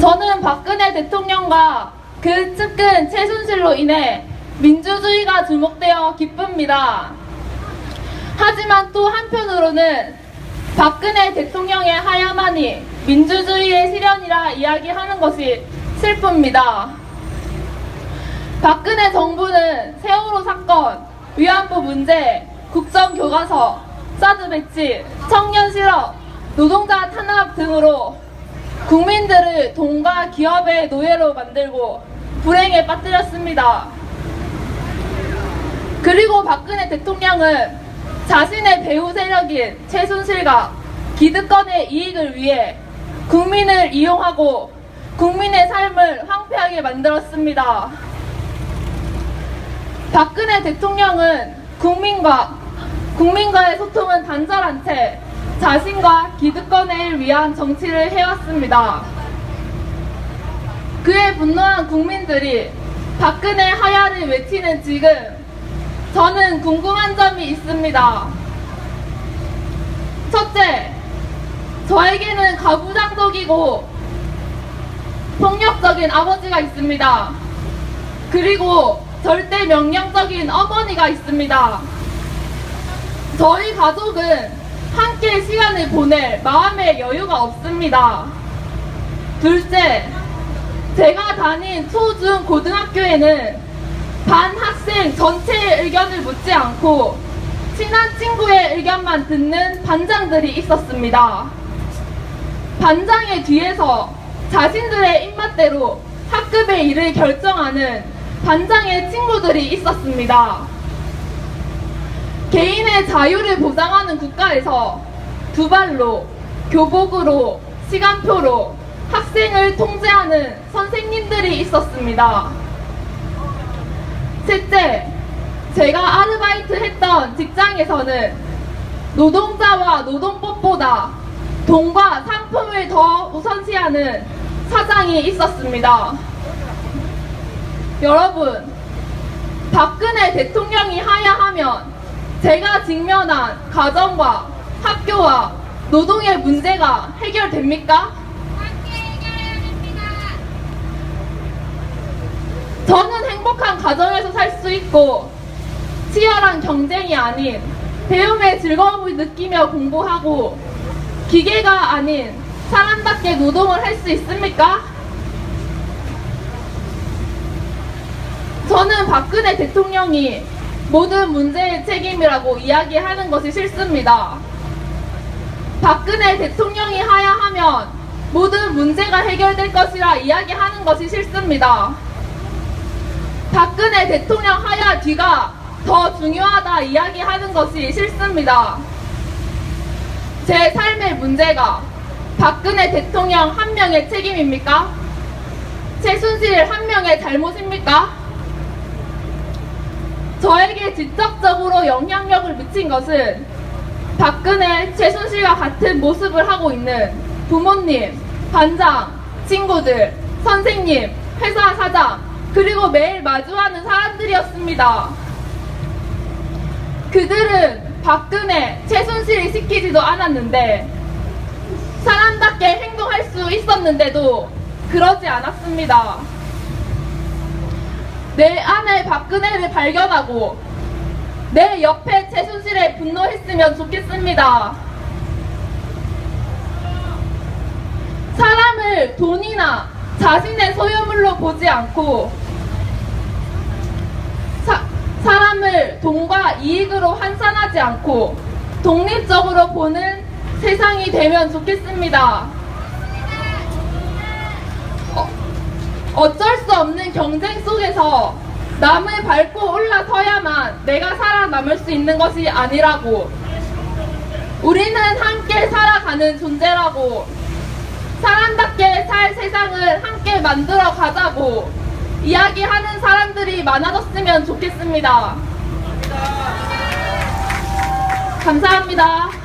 저는 박근혜 대통령과 그 측근 최순실로 인해 민주주의가 주목되어 기쁩니다. 하지만 또 한편으로는 박근혜 대통령의 하야만이 민주주의의 실현이라 이야기하는 것이 슬픕니다. 박근혜 정부는 세월호 사건, 위안부 문제, 국정교과서, 사드 배치, 청년 실업, 노동자 탄압 등으로 국민들을 돈과 기업의 노예로 만들고 불행에 빠뜨렸습니다. 그리고 박근혜 대통령은 자신의 배후 세력인 최순실과 기득권의 이익을 위해 국민을 이용하고 국민의 삶을 황폐하게 만들었습니다. 박근혜 대통령은 국민과의 소통은 단절한 채 자신과 기득권을 위한 정치를 해왔습니다. 그에 분노한 국민들이 박근혜 하야를 외치는 지금 저는 궁금한 점이 있습니다. 첫째, 저에게는 가부장적이고 폭력적인 아버지가 있습니다. 그리고 절대 명령적인 어머니가 있습니다. 저희 가족은 함께 시간을 보낼 마음의 여유가 없습니다. 둘째, 제가 다닌 초, 중, 고등학교에는 반 학생 전체의 의견을 묻지 않고 친한 친구의 의견만 듣는 반장들이 있었습니다. 반장의 뒤에서 자신들의 입맛대로 학급의 일을 결정하는 반장의 친구들이 있었습니다. 개인의 자유를 보장하는 국가에서 두 발로, 교복으로, 시간표로 학생을 통제하는 선생님들이 있었습니다. 셋째, 제가 아르바이트 했던 직장에서는 노동자와 노동법보다 돈과 상품을 더 우선시하는 사장이 있었습니다. 여러분, 박근혜 대통령이 하야하면 제가 직면한 가정과 학교와 노동의 문제가 해결됩니까? 저는 행복한 가정에서 살 수 있고 치열한 경쟁이 아닌 배움의 즐거움을 느끼며 공부하고 기계가 아닌 사람답게 노동을 할 수 있습니까? 저는 박근혜 대통령이 모든 문제의 책임이라고 이야기하는 것이 싫습니다. 박근혜 대통령이 하야하면 모든 문제가 해결될 것이라 이야기하는 것이 싫습니다. 박근혜 대통령 하야 뒤가 더 중요하다 이야기하는 것이 싫습니다. 제 삶의 문제가 박근혜 대통령 한 명의 책임입니까? 최순실 한 명의 잘못입니까? 저에게 직접적으로 영향력을 미친 것은 박근혜, 최순실과 같은 모습을 하고 있는 부모님, 반장, 친구들, 선생님, 회사 사장, 그리고 매일 마주하는 사람들이었습니다. 그들은 박근혜, 최순실이 시키지도 않았는데 사람답게 행동할 수 있었는데도 그러지 않았습니다. 내 안에 박근혜를 발견하고 내 옆에 최순실에 분노했으면 좋겠습니다. 사람을 돈이나 자신의 소유물로 보지 않고 사람을 돈과 이익으로 환산하지 않고 독립적으로 보는 세상이 되면 좋겠습니다. 어쩔 수 없는 경쟁 속에서 남을 밟고 올라서야만 내가 살아남을 수 있는 것이 아니라고, 우리는 함께 살아가는 존재라고, 사람답게 살 세상을 함께 만들어 가자고 이야기하는 사람들이 많아졌으면 좋겠습니다. 감사합니다.